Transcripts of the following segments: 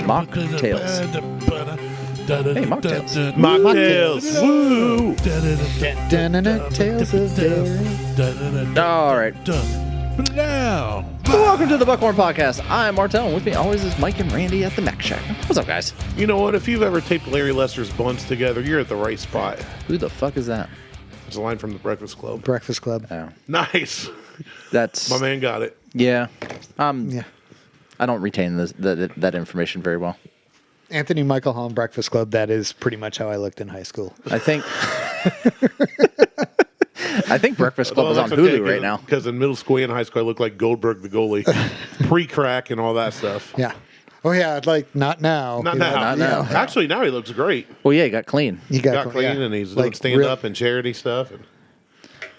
Mocktails. Hey, mocktails. Mocktails. Woo! Tales of Dairy. All right. Welcome to the Buckhorn Podcast. I'm Martelle, and with me always is Mike and Randy at the Mac Shack. What's up, guys? You know what? If you've ever taped Larry Lester's buns together, you're at the right spot. Who the fuck is that? It's a line from the Breakfast Club. Breakfast Club. Oh, Nice. that's My man got it. yeah. Yeah. I don't retain that information very well. Anthony Michael Hall Breakfast Club. That is pretty much how I looked in high school. I think. I think Breakfast Club is on Hulu right now. Because in middle school and high school, I looked like Goldberg the goalie. Pre-crack and all that stuff. Yeah. Oh, yeah. Like, not now. Not now. Not now. Actually, now he looks great. Well, yeah, he got clean. He Got clean yeah. and he's doing stand-up and charity stuff. And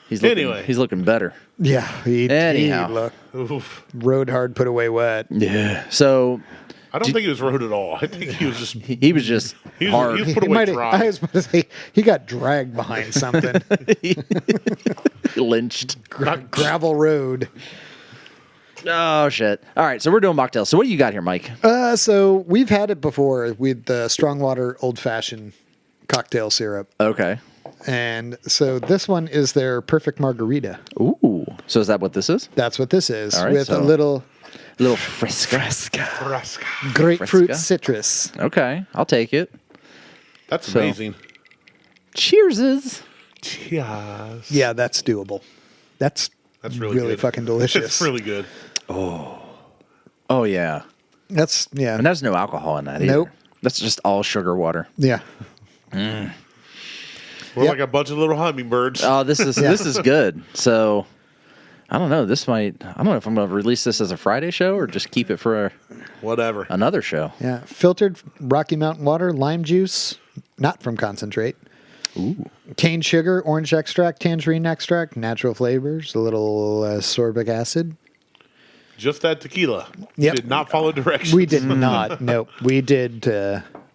He's looking, Anyway. he's looking better. Yeah. He Anyhow. oof. rode hard, put away wet. Yeah. So I don't think he was rode at all. I think he was just he was just He was- hard. he was- Put away dry. I was about to say, he got dragged behind something. Lynched. Gravel road. Oh shit! All right, so we're doing mocktails. So what do you got here, Mike? So we've had it before with the strong water old fashioned cocktail syrup. Okay. And so this one is their perfect margarita. Ooh. So is that what this is? That's what this is. All right, with so- a little Fresca. grapefruit Fresca. citrus. Okay, I'll take it. That's So- amazing. Cheerses. Cheers. Yeah, that's doable. That's That's really good. fucking delicious. It's really good. Oh yeah, That's yeah. and there's no alcohol in that either. Nope. That's just all sugar water. Yeah. We're Yep. like a bunch of little hummingbirds. Oh, this is good. So I don't know. I don't know if I'm going to release this as a Friday show or just keep it for Whatever. another show. Yeah. Filtered Rocky Mountain water, lime juice, not from concentrate. Ooh. Cane sugar, orange extract, tangerine extract, natural flavors, a little sorbic acid. Just that tequila. Yep. Did not follow directions. We did not. Nope. We did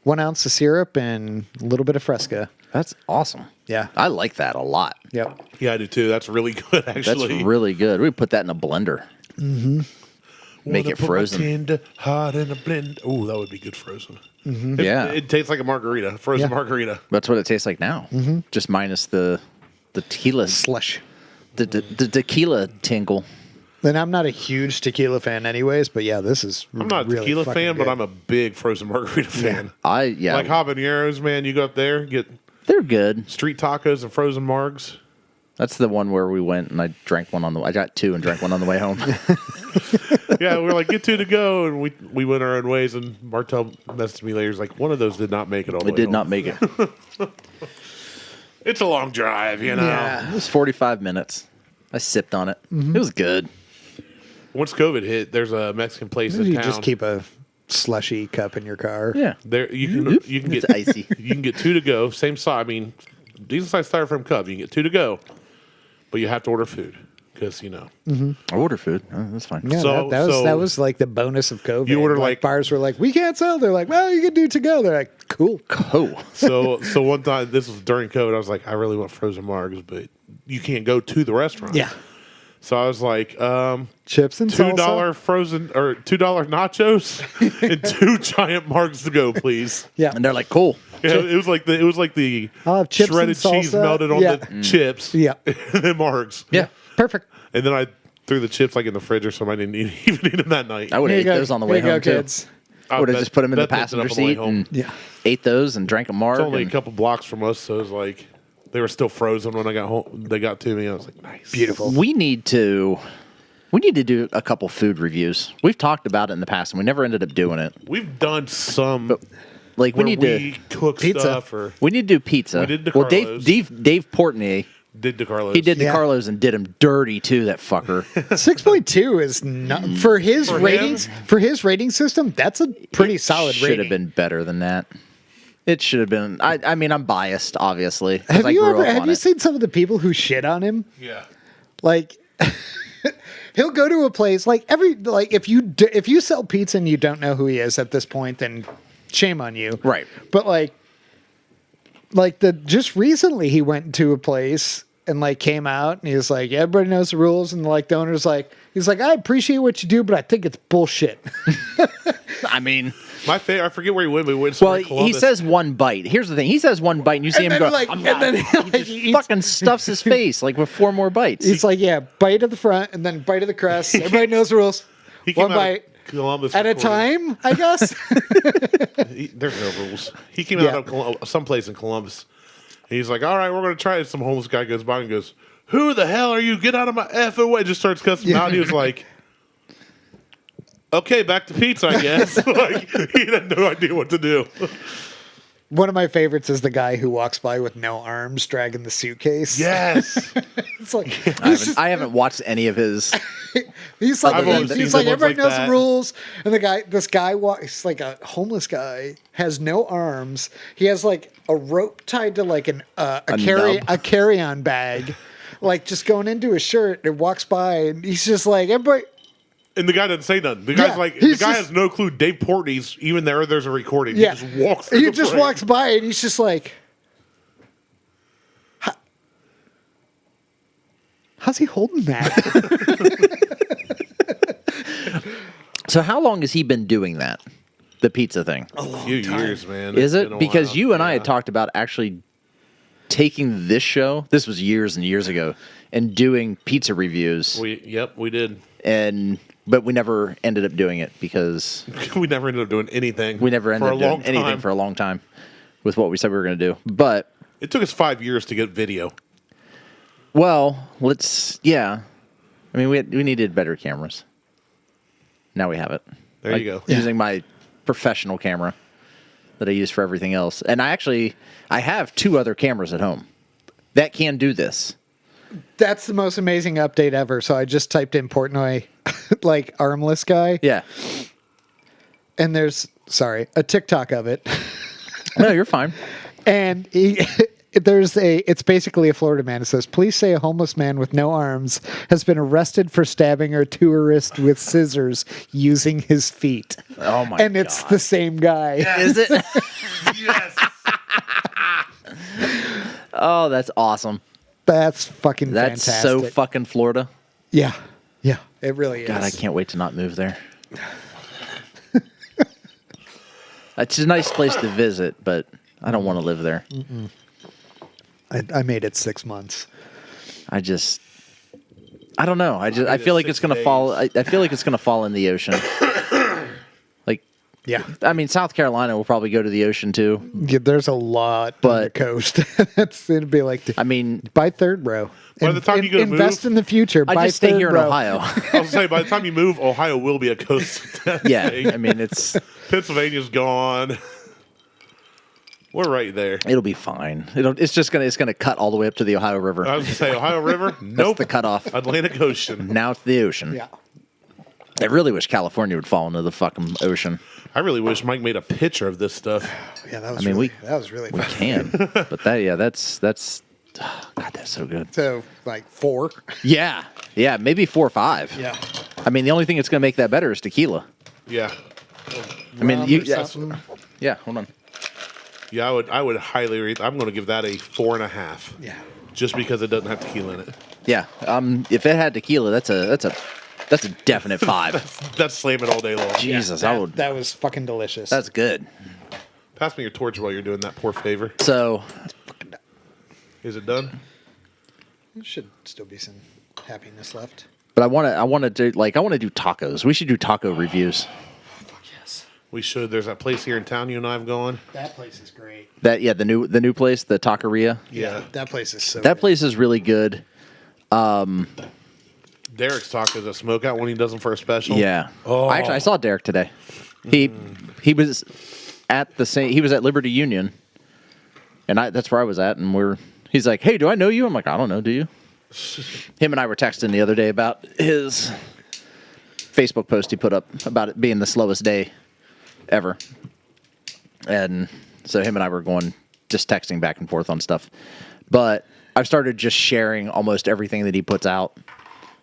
1 ounce of syrup and a little bit of Fresca. That's awesome. Yeah. I like that a lot. Yep. Yeah, I do too. That's really good, actually. That's really good. We put that in a blender. Mm-hmm. Make Wanna it put my frozen. tender heart in a blend. Oh, that would be good frozen. Yeah. It tastes like a margarita, frozen Yeah. margarita. That's what it tastes like now. Mm-hmm. Just minus the tequila, Slush. the tequila tingle. And I'm not a huge tequila fan anyways, but yeah, this is I'm not a really tequila fucking fan, good. but I'm a big frozen margarita fan. Like Habaneros, man. You go up there, get they're good. street tacos and frozen margs. That's the one where we went and I drank one I got two and drank one on the way home. Yeah, we're like, get two to go, and we went our own ways. And Martelle messaged me later. He's like, one of those did not make it all the way It did home. not make it. It's a long drive, you know. Yeah. It was 45 minutes. I sipped on it. It was good. Once COVID hit, there's a Mexican place in You town. just keep a slushy cup in your car. Yeah. There you can It's get icy. You can get two to go, same size. I mean, decent size styrofoam cup. You can get two to go, but you have to order food because I order food. Oh, that's fine. Yeah, So- that was like the bonus of COVID. You order, like- bars were like, we can't sell. They're like, well, you can do to go. They're like, cool. Oh. So one time, this was during COVID. I was like, I really want frozen margs, but you can't go to the restaurant. Yeah. So I was like, Chips and salsa. $2 frozen or $2 nachos and 2 giant margs to go, please. Yeah. And they're like, cool. Yeah, it was like the I'll have chips shredded and cheese salsa. melted on Yeah. the chips. Yeah. And then margs. Yeah. Perfect. And then I threw the chips like in the fridge or something. I didn't even eat them that night. I would Here have you ate go. those on the Here way you go, home, too. kids. I would have just put them in the That picked it up passenger on the way seat home. and Yeah. ate those and drank a marg. It's only a and- couple blocks from us, so it was like they were still frozen when I got home. They got to me. I was like, nice, Beautiful. We need to do a couple food reviews. We've talked about it in the past, and we never ended up doing it. We've done some Like where we need we to cook Pizza. stuff or we need to do pizza. We did well, DeCarlo's. Dave Portnoy, did DeCarlo's. he did the Yeah. Carlos and did him dirty too. That fucker. 6.2 is not for his For ratings. him? For his rating system, that's a pretty solid Should rating. have been better than that. It should have been. I mean, I'm biased, obviously. 'cause Have I you grew ever? up Have on you it. seen some of the people who shit on him? Yeah. Like, he'll go to a place like if you sell pizza and you don't know who he is at this point, then shame on you. Right. But just recently he went to a place and like came out and he was like, everybody knows the rules, and like the owner's like, he's like, I appreciate what you do, but I think it's bullshit. I mean, My favorite, I forget where he went, but he went well, somewhere in Columbus. he says one bite. Here's the thing: he says one bite, and you see And him then, go, like, "I'm and not." then, He like, just he eats- fucking stuffs his face like with 4 more bites. He's like, yeah, bite of the front and then bite of the crust. Everybody knows the rules. He came One out of bite Columbus at a recording. time, I guess. There's no rules. He came Yeah. out of someplace in Columbus. And he's like, all right, we're going to try it. Some homeless guy goes by and goes, who the hell are you? Get out of my effing way. Just starts cussing him out. And he was like, okay, back to pizza, I guess. Like, he had no idea what to do. One of my favorites is the guy who walks by with no arms dragging the suitcase. Yes. It's like, I haven't watched any of his. he's like, I've only seen he's the like, ones everybody like knows that. the rules. And this guy walks like a homeless guy, has no arms. He has like a rope tied to like a nub. carry-on bag, like just going into his shirt, and walks by and he's just like, everybody. And the guy doesn't say nothing. The guy's Yeah, like, the he's guy just- has no clue Dave Portnoy's even there's a recording. Yeah. He just walks through He the just frame. walks by and he's just like, how's he holding that? So how long has he been doing that? The pizza thing. A few years, man. Is It's it? been a Because while. you and I had Yeah. talked about actually taking this show. This was years and years ago, and doing pizza reviews. We did. But we never ended up doing it because We never ended up doing anything. we never ended for up a long doing anything time. for a long time with what we said we were going to do. But It took us 5 years to get video. well, yeah. I mean, we needed better cameras. Now we have it. There you go. Using my professional camera that I use for everything else, and I have 2 other cameras at home that can do this. That's the most amazing update ever. So I just typed in Portnoy, like armless guy, Yeah. and there's a TikTok of it, No, you're fine. and it's basically a Florida man. It says, "Please say a homeless man with no arms has been arrested for stabbing a tourist with scissors using his feet." Oh my And it's the same guy. Is it? Yes. Oh, that's awesome. That's fucking That's fantastic. so fucking Florida. Yeah, it really is. God, I can't wait to not move there. It's a nice place to visit, but I don't want to live there. I made it 6 months. I don't know. I feel like it's 6 gonna days. fall. I feel like it's gonna fall in the ocean. Like, Yeah. I mean, South Carolina will probably go to the ocean too. Yeah, there's a lot on the But- coast. It'd be like, I mean, buy third row. By the time you go to invest move- in the future. I buy just stay third here in row. Ohio. I was saying, by the time you move, Ohio will be a coast. Yeah, I mean, Pennsylvania's gone. We're right there. it'll be fine. It's gonna cut all the way up to the Ohio River. I was going to say, Ohio River? Nope. the cutoff. Atlantic Ocean. Now it's the ocean. Yeah. I really wish California would fall into the fucking ocean. I really wish Mike made a picture of this stuff. Yeah, that was I mean, that was really fun. Can, but that's God, that's so good. So like 4. Yeah, maybe 4 or 5. Yeah. I mean, the only thing that's gonna make that better is tequila. Yeah. I mean, Rum or something. yeah. Hold on. Yeah, I would highly rate. I'm going to give that a 4.5. Yeah. Just because it doesn't have tequila in it. Yeah. If it had tequila, that's a definite 5. That's slamming all day long. Jesus, I would. That was fucking delicious. That's good. Pass me your torch while you're doing that poor favor. So Is it done? There should still be some happiness left. but I want to do tacos. We should do taco reviews. Yes. We should. There's that place here in town you and I have going. That place is great. The new place, the Taqueria. Yeah. That place is so That good. place is really good. Derek's tacos at Smokeout when he does them for a special. Yeah. Oh. I saw Derek today. He was at the same. He was at Liberty Union, and that's where I was at. And he's like, "Hey, do I know you?" I'm like, "I don't know. Do you?" Him and I were texting the other day about his Facebook post he put up about it being the slowest day ever, and so him and I were just texting back and forth on stuff. But I've started just sharing almost everything that he puts out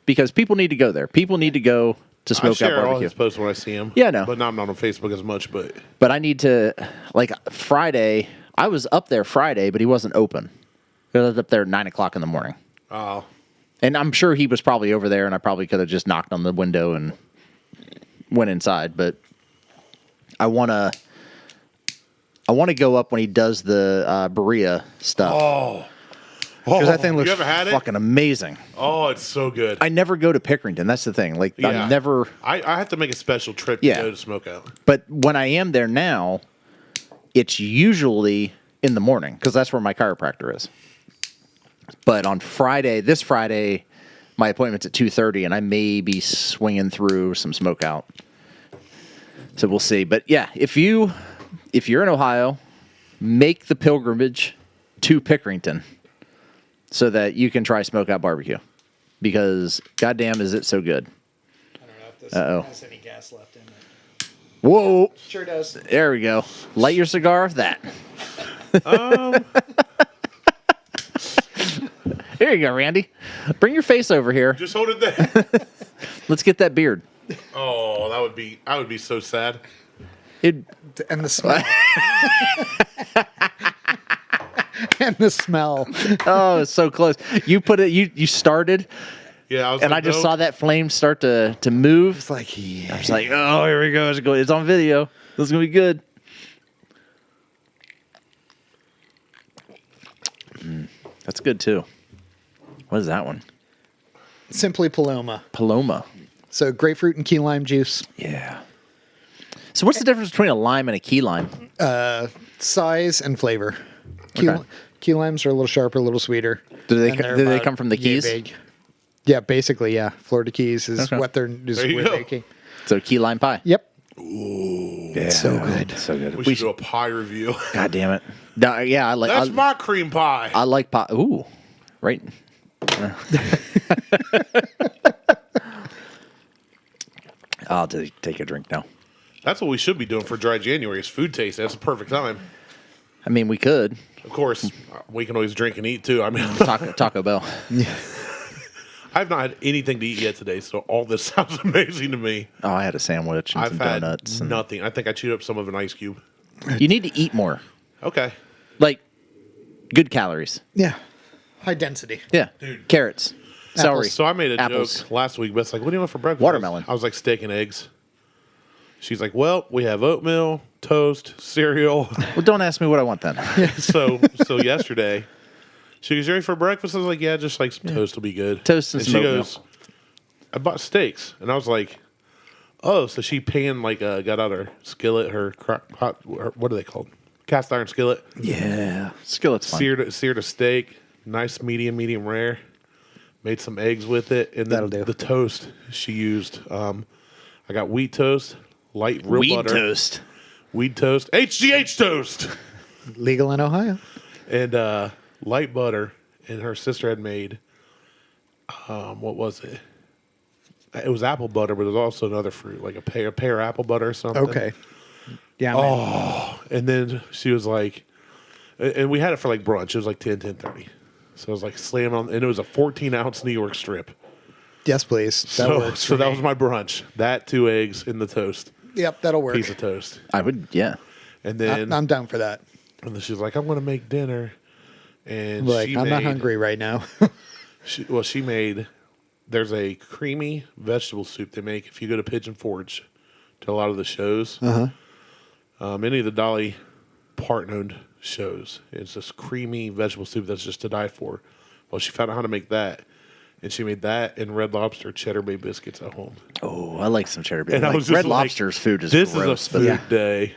because people need to go there. People need to go to I Smokeout share all Barbecue. his posts when I see him. Yeah, I know. But not on Facebook as much. But But I need to, like Friday, I was up there Friday, but he wasn't open. I was up there at 9 o'clock in the morning. Oh. And I'm sure he was probably over there, and I probably could have just knocked on the window and went inside. But I want to go up when he does the Berea stuff. Oh. Because that thing looks you ever had it? fucking amazing. Oh, it's so good. I never go to Pickerington. That's the thing. Like, I never... I have to make a special trip to go to Smokeout. But when I am there now, it's usually in the morning, because that's where my chiropractor is. But on this Friday, my appointment's at 2:30, and I may be swinging through some Smokeout. So we'll see. But yeah, if you're in Ohio, make the pilgrimage to Pickerington so that you can try Smokeout barbecue, because goddamn is it so good. I don't know if this has any gas left in it. Whoa. Sure does. There we go. Light your cigar with that. Here you go, Randy. Bring your face over here. Just hold it there. Let's get that beard. Oh, I would be so sad. And the smell. And the smell. Oh, it's so close. You put it. You started. Yeah, I just saw that flame start to move. It's like, yeah. I was like, oh, here we go. It's on video. This is gonna be good. That's good too. What is that one? Simply Paloma. Paloma. So grapefruit and key lime juice. Yeah. So what's the difference between a lime and a key lime? Size and flavor. Okay. Key limes are a little sharper, a little sweeter. Do they come from the Keys? Big. Yeah, basically, yeah. Florida Keys is what they're making. So key lime pie. Yep. Ooh, Yeah, so good. So good. we should do a pie review. God damn it. No, yeah, I like. That's my cream pie. I like pie. Ooh, right. I'll take a drink now. That's what we should be doing for dry January is food taste. That's the perfect time. I mean, we could Of course, we can always drink and eat too. I mean, Taco Bell. I've not had anything to eat yet today, so all this sounds amazing to me. Oh, I had a sandwich and I've some had donuts. And nothing. I think I chewed up some of an ice cube. you need to eat more. Okay. Like good calories. Yeah. High density. Yeah. Dude. Carrots. Celery. So I made a Apples. joke last week, but it's like, what do you want for breakfast? Watermelon. I was like, steak and eggs. She's like, well, we have oatmeal, toast, cereal. Well, don't ask me what I want then. so yesterday, she goes, you ready for breakfast? I was like, yeah, just like some toast will be good. Toast and she some oatmeal. goes, I bought steaks. And I was like, oh, so she panned got out her skillet, her crock pot, what are they called? Cast iron skillet. Yeah. Skillet's fine. Seared a steak, nice medium rare. Made some eggs with it. And That'll then do. the toast she used. I got wheat toast, light real Weed butter. toast. Weed toast. HGH toast. Legal in Ohio. And light butter. And her sister had made, what was it? It was apple butter, but it was also another fruit, like a pear apple butter or something. Okay. Yeah. Oh, and then she was like, and we had it for like brunch. It was like 10:30. So I was like slamming on, and it was a 14-ounce New York strip. Yes, please. That works. So for that me. was my brunch. That, 2 eggs in the toast, Yep, that'll work. piece of toast. I would, yeah. And then, I'm down for that. and then she was like, I'm going to make dinner. And Like, she I'm not made- hungry right now. She made, there's a creamy vegetable soup they make if you go to Pigeon Forge to a lot of the shows. Any of the Dolly Parton-owned shows. It's this creamy vegetable soup that's just to die for. Well, she found out how to make that. And she made that and Red Lobster cheddar bay biscuits at home. Oh, I like some cheddar bay. And I Like, was just Red like, Lobster's food is This gross, is a but food day.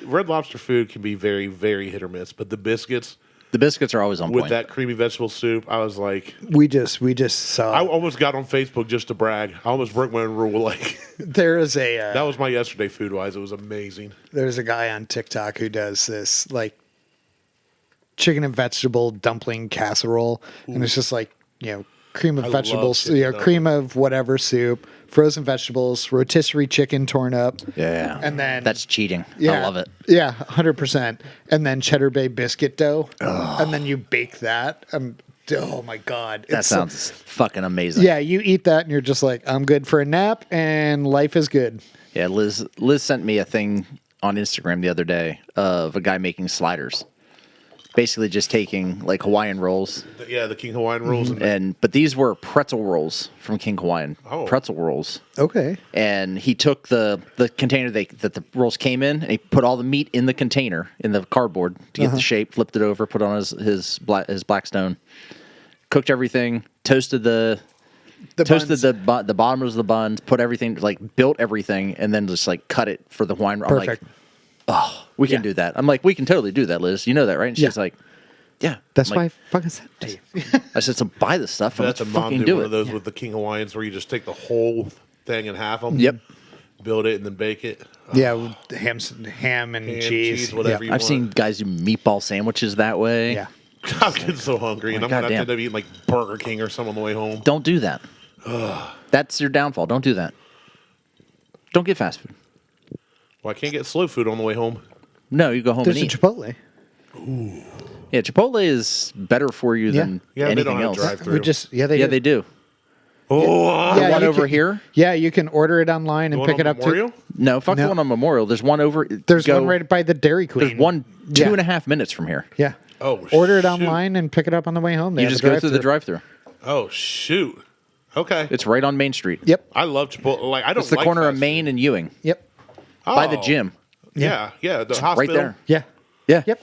Red Lobster food can be very, very hit or miss. But the biscuits the biscuits are always on with point. that creamy vegetable soup, I was like, we just saw. I almost got on Facebook just to brag. I almost broke my own rule. Like there is a that was my yesterday food wise. It was amazing. there's a guy on TikTok who does this like chicken and vegetable dumpling casserole, and it's just like cream of I love vegetables, chicken cream of whatever soup, frozen vegetables, rotisserie chicken torn up, yeah. and then That's cheating. yeah, I love it. Yeah, 100%, and then cheddar bay biscuit dough, and then you bake that. Oh my god, That sounds fucking amazing. Yeah, you eat that and you're just like, I'm good for a nap and life is good. Yeah, Liz sent me a thing on Instagram the other day of a guy making sliders. basically just taking like Hawaiian rolls. Yeah, the King Hawaiian rolls. But these were pretzel rolls from King Hawaiian. Oh. Pretzel rolls. Okay. And he took the container that the rolls came in, and he put all the meat in the container in the cardboard to get the shape. Flipped it over, put on his Blackstone, cooked everything, toasted the bottoms of the buns, put everything, like built everything, and then just like cut it for the wine. Perfect. I'm like, oh, we can do that. I'm like, we can totally do that, Liz. You know that, right? And she's like, yeah. That's I'm why like, I fucking said it to you. I said, so buy the stuff and That's let's a mom fucking do do one it. of those with the King Hawaiians where you just take the whole thing and half them. Yep. Build it and then bake it. Yeah, with ham and cheese. whatever Yeah. you I've seen guys do meatball sandwiches that way. Yeah. I'm getting so hungry, and I'm going to goddamn. end up eating like Burger King or something on the way home. Don't do that. That's your downfall. Don't do that. Don't get fast food. Well, I can't get slow food on the way home. No, you go home There's and a eat. Chipotle. Yeah, Chipotle is better for you than Yeah, they anything don't have else. drive-thru. We just Yeah, do. they do. Oh, Yeah, One you over can- here? Yeah, you can order it online and going pick on it up Memorial? No, fuck the No. one on Memorial. There's one over. There's one right by the Dairy Queen. There's one Yeah. 2.5 minutes from here. Yeah. Oh, Order it shoot. online and pick it up on the way home. They You have just a go through the drive-thru. drive-through. Oh, shoot. Okay. It's right on Main Street. Yep. I love Chipotle. Like, I don't It's the like corner of fast Main and Ewing, Yep. food. by the Oh. gym. Yeah, the Right hospital. there. Yeah. Yeah. Yep.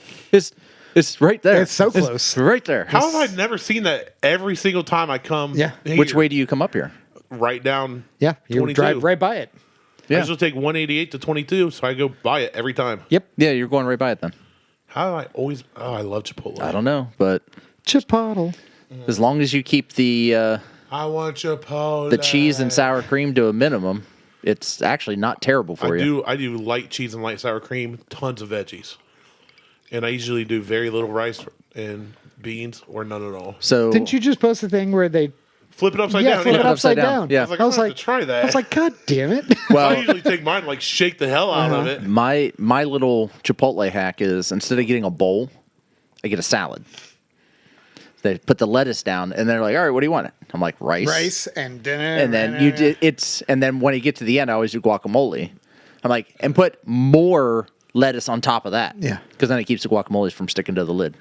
It's right there. It's so close. right there. How have I never seen that every single time I come? Yeah. here? Which way do you come up here? Right down. Yeah. You 22. drive right by it. I Yeah. usually take 188 to 22, so I go buy it every time. Yep. Yeah, you're going right by it then. How do I always? Oh, I love Chipotle. I don't know, but Chipotle. as long as you keep the I want Chipotle. cheese and sour cream to a minimum, it's actually not terrible for you. I do light cheese and light sour cream, tons of veggies, and I usually do very little rice and beans or none at all. So Didn't you just post the thing where they Flip it upside yeah, down. flip it yeah. upside down? Yeah. I was like, I'm gonna have to try that. I was like, God damn it. I well, usually take mine, like shake the hell out of it. my little Chipotle hack is instead of getting a bowl, I get a salad. They put the lettuce down, and they're like, "All right, what do you want?" I'm like, "Rice." Rice and dinner. And then you did and then when you get to the end, I always do guacamole. I'm like, and put more lettuce on top of that. Yeah. Because then it keeps the guacamole from sticking to the lid.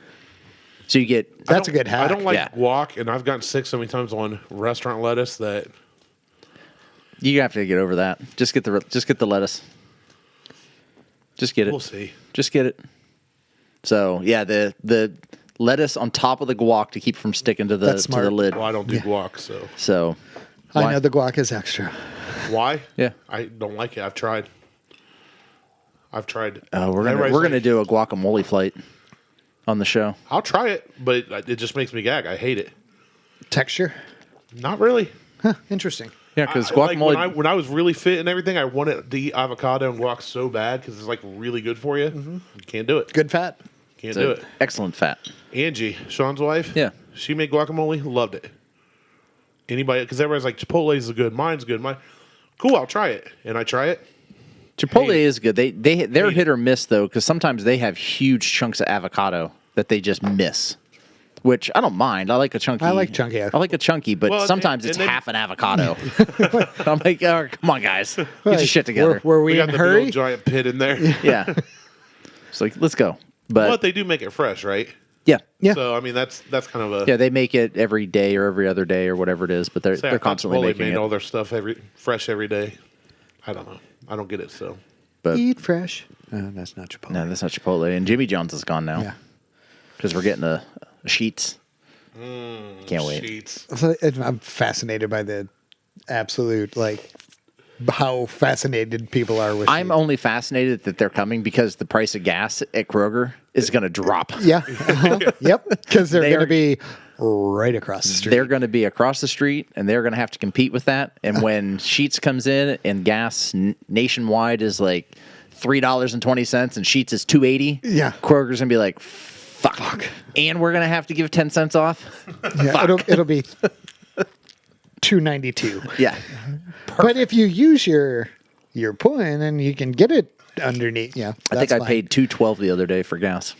So you get That's a good hack. I don't like Yeah. guac, and I've gotten sick so many times on restaurant lettuce that you have to get over that. Just get the lettuce. Just get it. we'll see. Just get it. So yeah, the lettuce on top of the guac to keep from sticking to the That's to the smart. lid. Well, I don't do guac, so So I why- know the guac is extra. why? Yeah. I don't like it. I've tried. We're Everybody's gonna like, do a guacamole flight on the show. I'll try it, but it just makes me gag. I hate it. Texture. Not really. Huh, interesting. Yeah, because Like, guacamole. when I was really fit and everything, I wanted to eat avocado and guac so bad because it's like really good for you. You can't do it. Good fat. Can't it's do a it. excellent fat. Angie, Sean's wife. Yeah. She made guacamole. Loved it. Anybody? Because everybody's like, Chipotle's is good. Mine's good. Cool. I'll try it. And I try it. Chipotle Hate it. is good. They're Hate hit or miss though, because sometimes they have huge chunks of avocado that they just miss. Which I don't mind. I like a chunky. I like chunky. I like a chunky, but Well, sometimes and it's then- half an avocado. I'm like, oh, come on, guys, get your shit together. Were we We got in the hurry? big old giant pit in there. Yeah, it's like let's go. But But they do make it fresh, right? yeah, Yeah. So I mean, that's kind of a yeah, they make it every day or every other day or whatever it is. But Say, I they're thought constantly Chipotle making made it. all their stuff fresh every day. I don't know. I don't get it. So But Eat fresh. That's not Chipotle. no, that's not Chipotle. And Jimmy John's is gone now Yeah. because we're getting a Sheets. Can't wait. sheets. So I'm fascinated by the absolute, like, how fascinated people are with I'm sheep. only fascinated that they're coming because the price of gas at Kroger is going to drop. Yeah. Yep. Because they're They going to are- be right across the street. They're going to be across the street, and they're going to have to compete with that. And when Sheets comes in and gas nationwide is like $3.20 and Sheets is $2.80, Yeah. Kroger's going to be like, fuck. And we're going to have to give 10 cents off. Yeah, it'll be $2.92. Yeah. But if you use your point, then you can get it underneath. Yeah, I think that's I fine. paid $2.12 the other day for gas.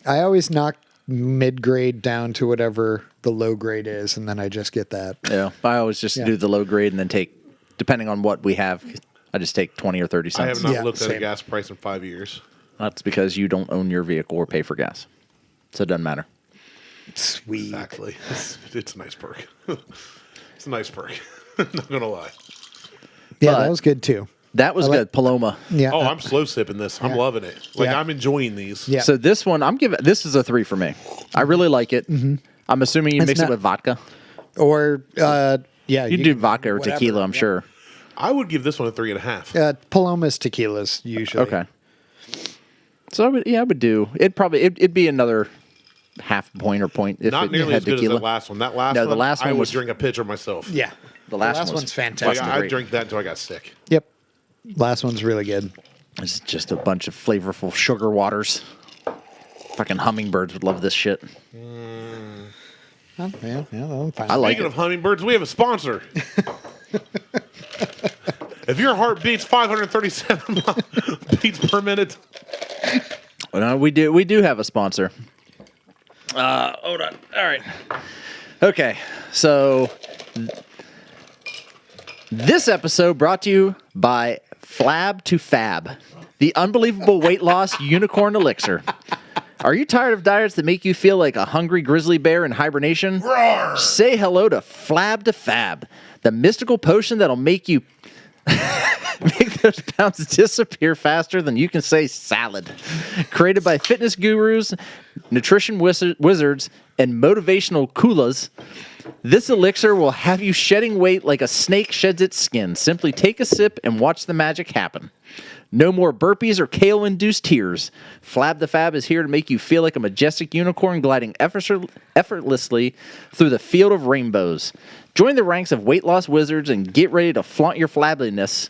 I always knock mid-grade down to whatever the low grade is, and then I just get that. Yeah. I always just Yeah. do the low grade and then take, depending on what we have, I just take 20 or 30 I cents. have not Yeah, looked at a same. gas price in 5 years. That's because you don't own your vehicle or pay for gas. so it doesn't matter. Sweet. Exactly. It's a nice perk. It's a nice perk. Not gonna lie. Yeah, But- that was good too. That was good, Paloma. Yeah. Oh, I'm slow sipping this. I'm loving it. Like Yeah. I'm enjoying these. Yeah. So this one, this is a 3 for me. I really like it. I'm assuming you It's mix not- it with vodka. Or yeah, You do can- vodka or whatever, tequila, I'm yeah. sure. I would give this one a 3.5. Palomas tequilas usually. Okay. So I would do. It'd be another half point or point if Not it nearly had as good tequila. as the last one. That last No, one, the last I one would was- drink a pitcher myself. Yeah. The last one's one's fantastic. Like I great. drank that until I got sick. Yep. Last one's really good. It's just a bunch of flavorful sugar waters. Fucking hummingbirds would love this shit. Oh, yeah, I'm fine. I like Speaking it. of hummingbirds, we have a sponsor. If your heart beats 537 beats per minute, No, we do have a sponsor. Hold on. All right. Okay. So this episode brought to you by Flab to Fab, the unbelievable weight loss unicorn elixir. Are you tired of diets that make you feel like a hungry grizzly bear in hibernation? roar. Say hello to Flab to Fab, the mystical potion that'll make you make those pounds disappear faster than you can say salad. Created by fitness gurus, nutrition wizards, and motivational kulas, this elixir will have you shedding weight like a snake sheds its skin. Simply take a sip and watch the magic happen. No more burpees or kale-induced tears. Flab the Fab is here to make you feel like a majestic unicorn gliding effortlessly through the field of rainbows. Join the ranks of weight loss wizards and get ready to flaunt your flabliness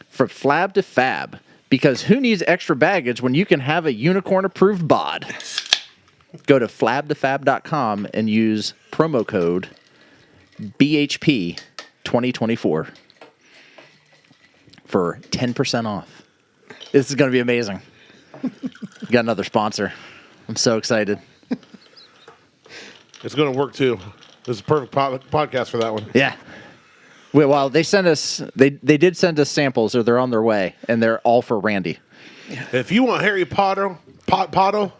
from Flab to Fab. Because who needs extra baggage when you can have a unicorn-approved bod? Go to flabtofab.com and use promo code BHP 2024 for 10% off. This is going to be amazing. Got another sponsor. I'm so excited. It's going to work too. This is a perfect podcast for that one. Yeah. Well, they sent us. They did send us samples, or they're on their way, and they're all for Randy. If you want Harry Potter, Pottle.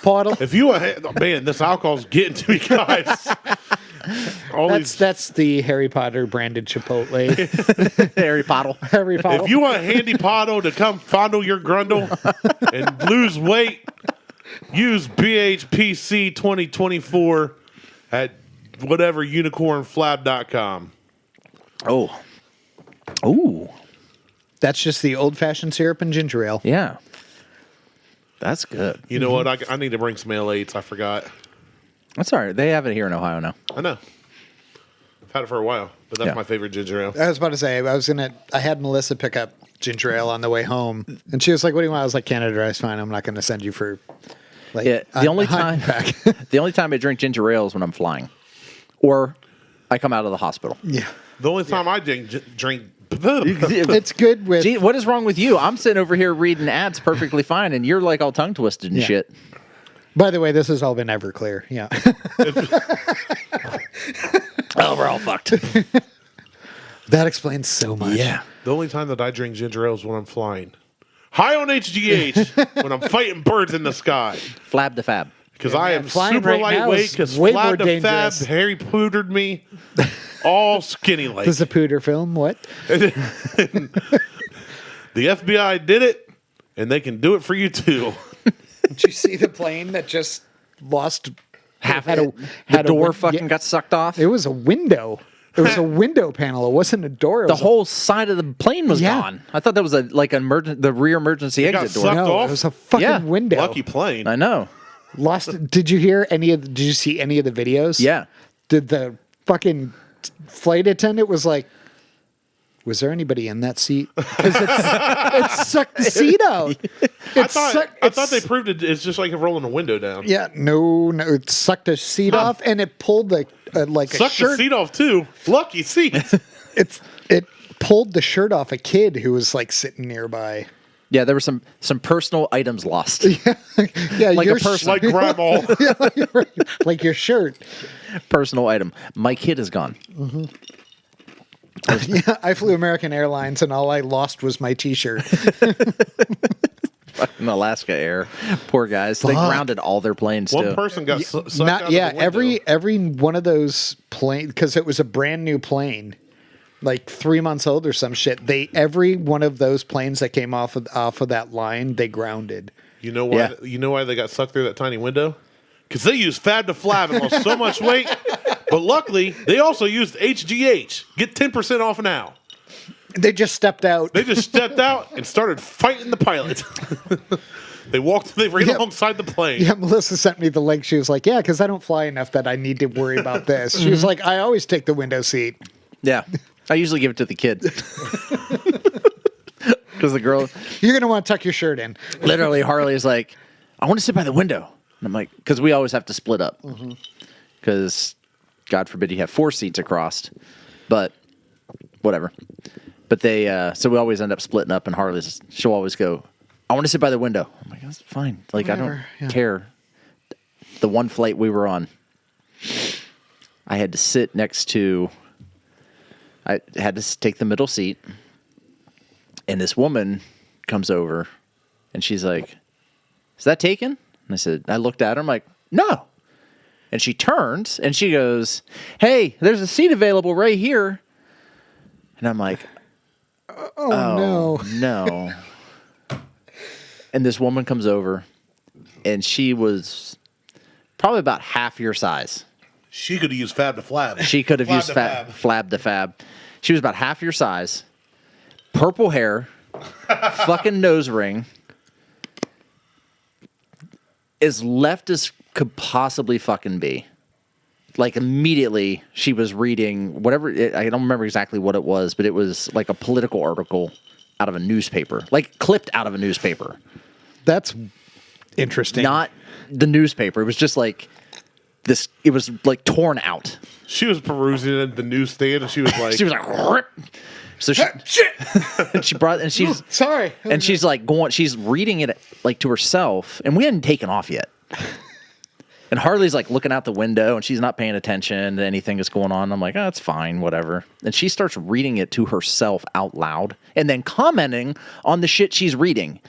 Portal. if you want, man, this alcohol's getting to me, guys. All these, That's the Harry Potter branded Chipotle. Harry Pottle. Harry Potter. if you want Handy Potto to come fondle your grundle and lose weight, use BHPC 2024 at whatever unicornflab.com. Oh. Ooh. That's just the old fashioned syrup and ginger ale. Yeah. That's good. You know what? I need to bring some L8s. I forgot. That's all right. They have it here in Ohio now. I know. I've had it for a while, but that's Yeah. my favorite ginger ale. I was about to say, I had Melissa pick up ginger ale on the way home, and she was like, "What do you want?" I was like, "Canada Dry is fine. I'm not going to send you for like Yeah. The only time pack." the only time I drink ginger ale is when I'm flying, or I come out of the hospital. Yeah, The only time I drink it's good with. Gee, what is wrong with you? I'm sitting over here reading ads perfectly fine, and you're like all tongue twisted and Yeah. shit. By the way, this has all been Everclear. Yeah, Oh, we're all fucked. that explains so much. Yeah. The only time that I drink ginger ale is when I'm flying. High on HGH when I'm fighting birds in the sky. Flab to Fab. Because I am flying super right now lightweight is because way more Flab to Fab, dangerous. Harry pootered me. All skinny like. This is a Pooter film. What? The FBI did it, and they can do it for you too. Did you see the plane that just lost Half had the a door win- fucking yeah. got sucked off. It was a window. It was a window panel. It wasn't a door. It The was whole side of the plane was Yeah. gone. I thought that was the rear emergency got exit door. sucked no, off? it was a fucking Yeah. window. Lucky plane. I know. Lost. Did you hear any of? Did you see any of the videos? Yeah. Did the fucking flight attendant was like, was there anybody in that seat? Because it sucked the seat out. I thought they proved it's just like rolling a window down. Yeah, no, it sucked a seat off and it pulled the like a Sucked the shirt. seat off too. Lucky seat. It pulled the shirt off a kid who was like sitting nearby. Yeah, there were some personal items lost. Yeah, Like your a person. Like grandma. like your shirt. Personal item. My kid is gone. Yeah, I flew American Airlines and all I lost was my T-shirt. Fucking Alaska Air. Poor guys. They grounded all their planes, too. One person got sucked out of the window. every one of those planes, because it was a brand new plane, like 3 months old or some shit. Every one of those planes that came off of that line, they grounded. You know why? Yeah. You know why they got sucked through that tiny window? Because they used fab to flab and lost so much weight. But luckily, they also used HGH. Get 10% off now. They just stepped out. They just stepped out and started fighting the pilot. They ran alongside the plane. Yeah, Melissa sent me the link. She was like, yeah, because I don't fly enough that I need to worry about this. She was like, I always take the window seat. Yeah. I usually give it to the kid. Because the girl... You're going to want to tuck your shirt in. Literally, Harley's like, I want to sit by the window. And I'm like, because we always have to split up. Because, God forbid, you have 4 seats across. But, whatever. But so we always end up splitting up, and she'll always go, I want to sit by the window. I'm like, that's fine. Like, Whatever, I don't care. The one flight we were on, I had to sit next to... I had to take the middle seat, and this woman comes over, and she's like, is that taken? And I looked at her, I'm like, no. And she turns, and she goes, hey, there's a seat available right here. And I'm like, Oh, no. And this woman comes over, and she was probably about half your size. She could have used fab to flab. She could have Flab used to fab. flab to fab. She was about half your size, purple hair, fucking nose ring, as left as could possibly fucking be. Like, immediately, she was reading whatever, I don't remember exactly what it was, but it was like a political article out of a newspaper, like clipped out of a newspaper. That's interesting. Not the newspaper. It was just like this, it was like torn out. She was perusing at the newsstand, and she was like... She was like, rip. So she, and she brought, and she's sorry, and she's like she's reading it like to herself, and we hadn't taken off yet. And Harley's like looking out the window, and she's not paying attention to anything that's going on. I'm like, oh, it's fine, whatever. And she starts reading it to herself out loud, and then commenting on the shit she's reading.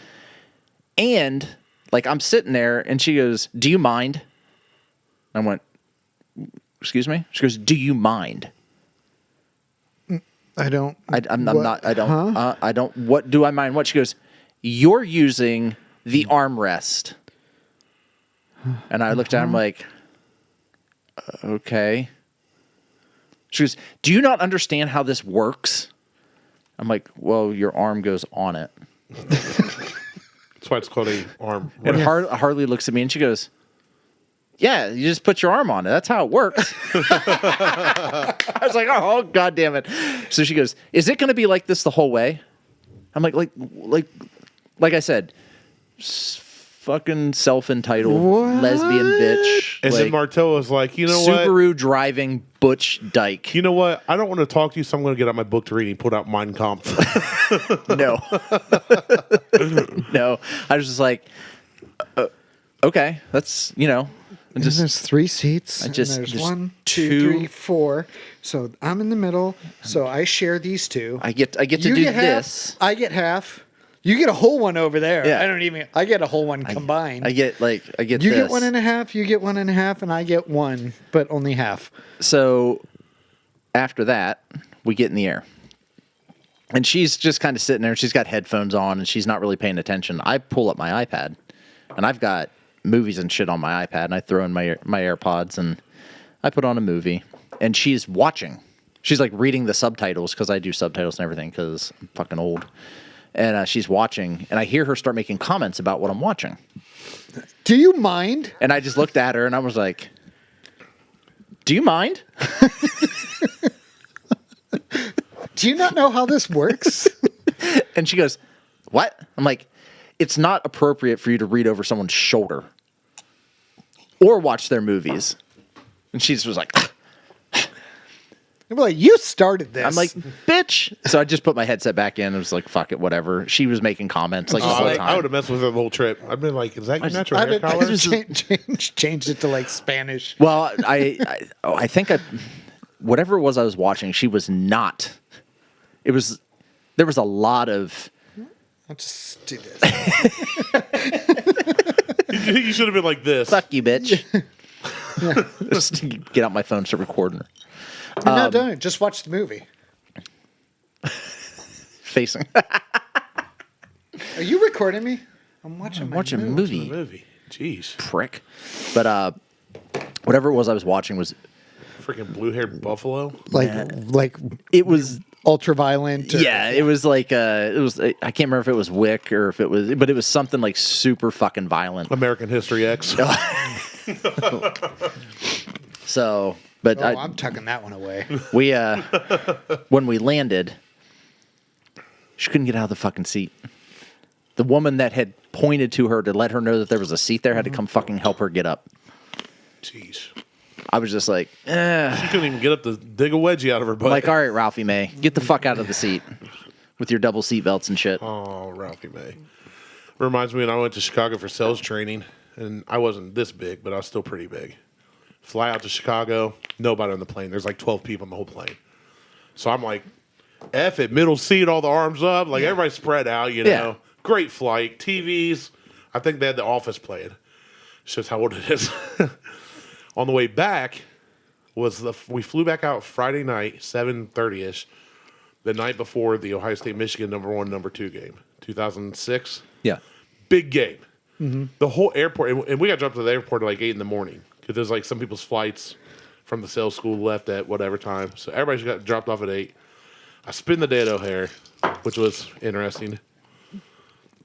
And like, I'm sitting there, and she goes, "Do you mind?" I went, "Excuse me?" She goes, "Do you mind?" I don't. I'm not. I don't. Huh? I don't. What do I mind? What? She goes, "You're using the armrest." And I looked at him like, okay. She goes, "Do you not understand how this works?" I'm like, "Well, your arm goes on it." That's why it's called a arm. And Harley looks at me and she goes, "Yeah, you just put your arm on it. That's how it works." I was like, "Oh, God damn it." So she goes, "Is it going to be like this the whole way?" I'm like I said, fucking self-entitled lesbian bitch. And then Martelle was like, you know Subaru what? driving butch dyke. You know what? I don't want to talk to you, so I'm going to get out my book to read and put out Mein Kampf. No. No. I was just like, okay, that's, And there's 3 seats. and there's 1, 2. 2, 3, 4. So I'm in the middle. So I share these 2. I get to You do get half, this. I get half. You get a whole one over there. Yeah. I get a whole one combined. I get you this. get 1.5, you get 1.5, and I get 1, but only half. So after that, we get in the air. And she's just kind of sitting there. She's got headphones on, and she's not really paying attention. I pull up my iPad, and I've got movies and shit on my iPad, and I throw in my AirPods, and I put on a movie. And she's watching. She's like reading the subtitles, because I do subtitles and everything, because I'm fucking old. And she's watching, and I hear her start making comments about what I'm watching. Do you mind? And I just looked at her, and I was like, "Do you mind?" Do you not know how this works? And she goes, "What?" I'm like, "It's not appropriate for you to read over someone's shoulder or watch their movies." And she just was like, I'm like, you started this. I'm like, "Bitch." So I just put my headset back in and was like, fuck it, whatever. She was making comments like the whole time. I would have messed with her the whole trip. I'd been like, is that your natural I hair color? just changed it to like Spanish. Well, I think whatever it was I was watching, she was not. There was a lot of I'll just do this. You should have been like this. Fuck you, bitch. Just get out my phone, start recording her. No, don't. Just watch the movie. Facing. Are you recording me? I'm watching my watching a movie. movie. Movie. Jeez. Prick. But whatever it was I was watching was Freaking blue-haired buffalo. Like it was ultra violent. yeah, it was like it was I can't remember if it was Wick or if it was, but it was something like super fucking violent. American History X. So, but I'm tucking that one away. we when we landed, she couldn't get out of the fucking seat. The woman that had pointed to her to let her know that there was a seat there had to come fucking help her get up. Jeez. I was just like, She couldn't even get up to dig a wedgie out of her butt. like, all right, Ralphie May, get the fuck out of the seat with your double seat belts and shit. Oh, Ralphie May. Reminds me when I went to Chicago for sales training, and I wasn't this big, but I was still pretty big. Fly out to Chicago, nobody on the plane. There's like 12 people on the whole plane. So I'm like, F it, middle seat, all the arms up. Like, everybody spread out, you know. Yeah. Great flight, TVs. I think they had The Office playing. Shows how old it is. On the way back, we flew back out Friday night, 7:30ish, the night before the Ohio State Michigan #1, #2 game, 2006. Yeah. Big game. Mm-hmm. The whole airport, and we got dropped to the airport at like 8 in the morning because there's like some people's flights from the sales school left at whatever time. So everybody got dropped off at 8. I spent the day at O'Hare, which was interesting.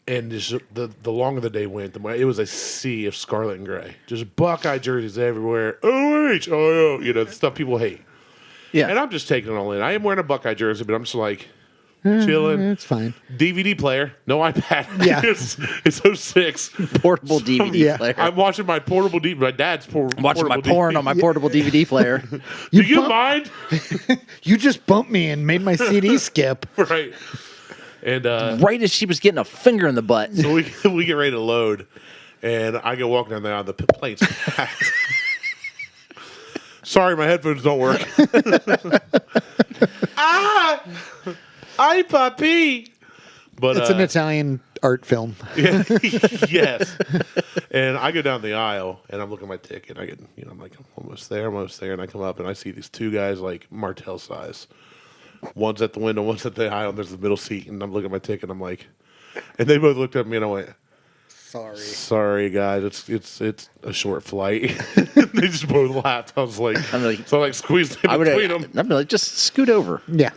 And just the longer the day went, the more it was a sea of scarlet and gray. Just Buckeye jerseys everywhere. OH, you know, the stuff people hate. Yeah. And I'm just taking it all in. I am wearing a Buckeye jersey, but I'm just like chilling. It's fine. DVD player, no iPad. Yeah. it's 06. Portable DVD player. I'm watching my portable DVD. My dad's watching portable my porn on my portable DVD player. Do you mind? You just bumped me and made my CD skip. Right. And Right as she was getting a finger in the butt. so we get ready to load, and I go walking down there. The plane's packed. Sorry, my headphones don't work. Ay, papi. But It's an Italian art film. yes. And I go down the aisle, and I'm looking at my ticket. I get, I'm like, I'm almost there, and I come up, and I see these two guys like Martelle size. One's at the window, one's at the aisle, and there's the middle seat. And I'm looking at my ticket, and I'm like, and they both looked at me, and I went, "Sorry, guys, it's a short flight." They just both laughed. I was like, so I squeezed in between them. I'd be like, just scoot over. Yeah.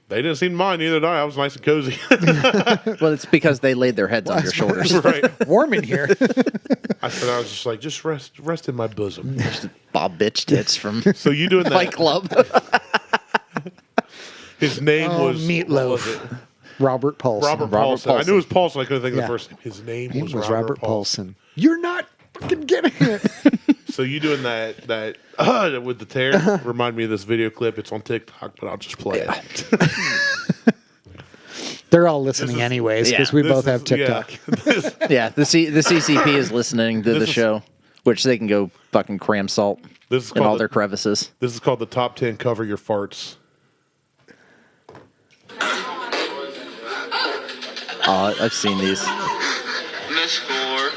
They didn't seem to mind, neither did I. I was nice and cozy. Well, it's because they laid their heads on your shoulders. Right. Warm in here. I was just like, just rest in my bosom. Bob Bitch Tits from So you doing that? Fight Club. His name was Meatloaf. what was it? Robert Paulson. Robert Paulson. I knew it was Paulson. I couldn't think of Yeah. the first name. His name He was was Robert Paulson. You're not fucking getting it. So you doing that with the tear? Remind me of this video clip. It's on TikTok, but I'll just play it. They're all listening anyways because we both have TikTok. Yeah, the CCP is listening to the show, which they can go fucking cram salt This is in all called their crevices. This is called the top 10 cover your farts. I've seen these. Miss Gore.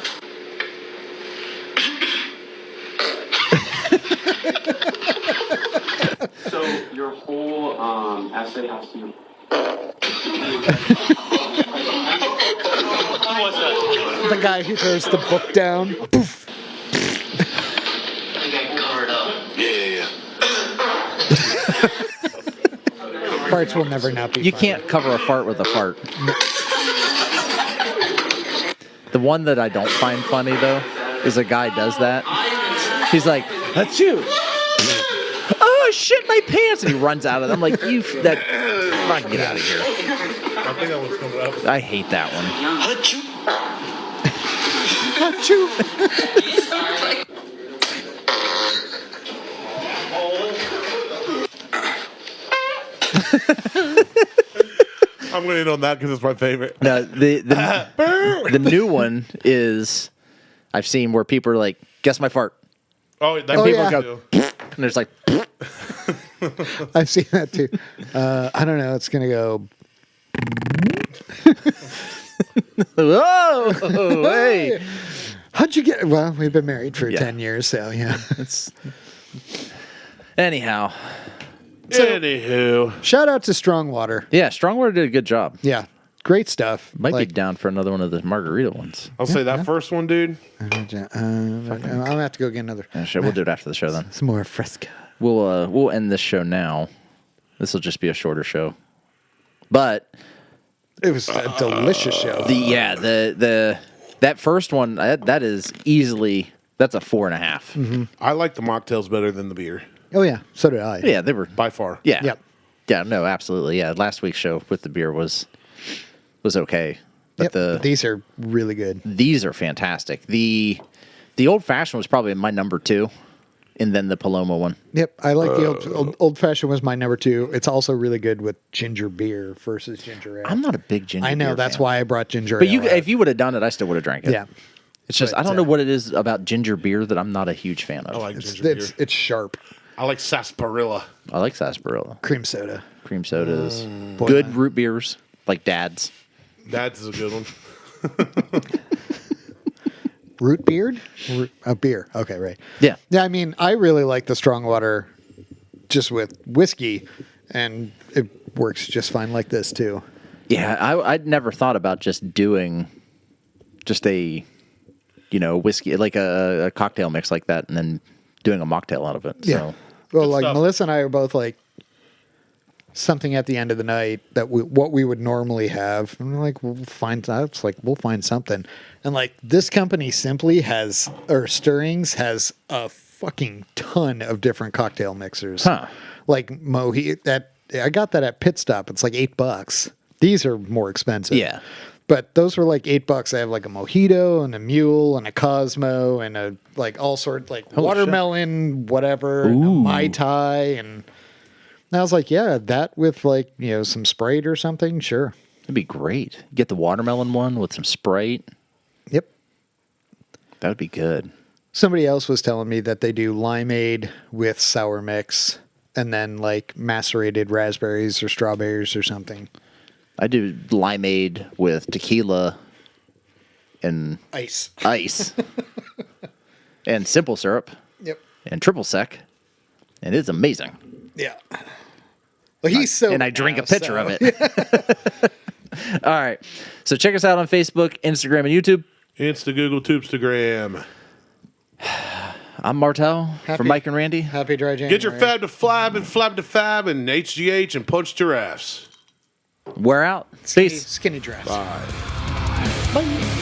So your whole essay has to. What's that? The guy who throws the book down. Poof. Cover it up. Yeah. Farts will never not be You funny. can't cover a fart with a fart. The one that I don't find funny, though, is a guy does that. He's like, "That's you." Oh, shit, my pants. And he runs out of them. I'm like, fucking get out of here. I think that one's coming up. I hate that one. I'm going to end on that because it's my favorite. No, the new one is I've seen where people are like, "Guess my fart," Oh, that people yeah. go, and there's like, I've seen that too. I don't know. It's going to go. Whoa! Hey! How'd you get? Well, we've been married for Yeah. 10 years, so yeah. It's... Anyhow. Anywho, Shout out to Strongwater. Yeah, Strongwater did a good job. Yeah, great stuff. Might Like, be down for another one of the margarita ones. I'll say that first one, dude. I'm gonna have to go get another. Yeah, sure, we'll do it after the show then. Some more fresca. We'll end this show now. This will just be a shorter show. But It was a delicious show. that first one that is easily that's a 4.5. I like the mocktails better than the beer Oh yeah, so did I. Yeah, they were by far. yeah. Yep. Yeah, no, absolutely. Yeah, last week's show with the beer was okay. But Yep. These are really good. these are fantastic. The old fashioned was probably my number 2, and then the Paloma one. Yep, I like the old fashioned was my number 2. It's also really good with ginger beer versus ginger ale. I'm not a big ginger. I know beer that's fan. why I brought ginger But ale. out. if you would have done it, I still would have drank it. Yeah, It's just But, I don't know what it is about ginger beer that I'm not a huge fan of. I like it's ginger beer. it's sharp. I like sarsaparilla. I like sarsaparilla, Cream soda. cream sodas, Boy, good man. root beers like Dad's. That's a good one. Root beard? A beer. Okay, right. Yeah. Yeah, I mean, I really like the strong water just with whiskey, and it works just fine like this, too. Yeah, I'd never thought about just doing just a whiskey like a cocktail mix like that, and then doing a mocktail out of it. Yeah. So Well, Good like stuff. Melissa and I are both like something at the end of the night that what we would normally have. And we're like, we'll find something. And like this company Simply Stirrings has a fucking ton of different cocktail mixers. Huh. Like I got that at Pit Stop. It's like $8. These are more expensive. Yeah. But those were like $8. I have like a mojito and a mule and a Cosmo and a like all sorts like watermelon, whatever, and a Mai Tai. And I was like, yeah, that with like, some Sprite or something. Sure. it'd be great. Get the watermelon one with some Sprite. Yep. That would be good. Somebody else was telling me that they do limeade with sour mix and then like macerated raspberries or strawberries or something. I do limeade with tequila and Ice. and simple syrup Yep. and triple sec, and it's amazing. Yeah. Well, he's so. And I drink a pitcher of it. All right. So check us out on Facebook, Instagram, and YouTube. Insta, Google, Tubestagram. I'm Martelle Happy- from Mike and Randy. Happy dry January. Get your fab to flab and flab to fab and HGH and punch giraffes. We're out. Skinny, Peace. skinny dress. Bye. Bye.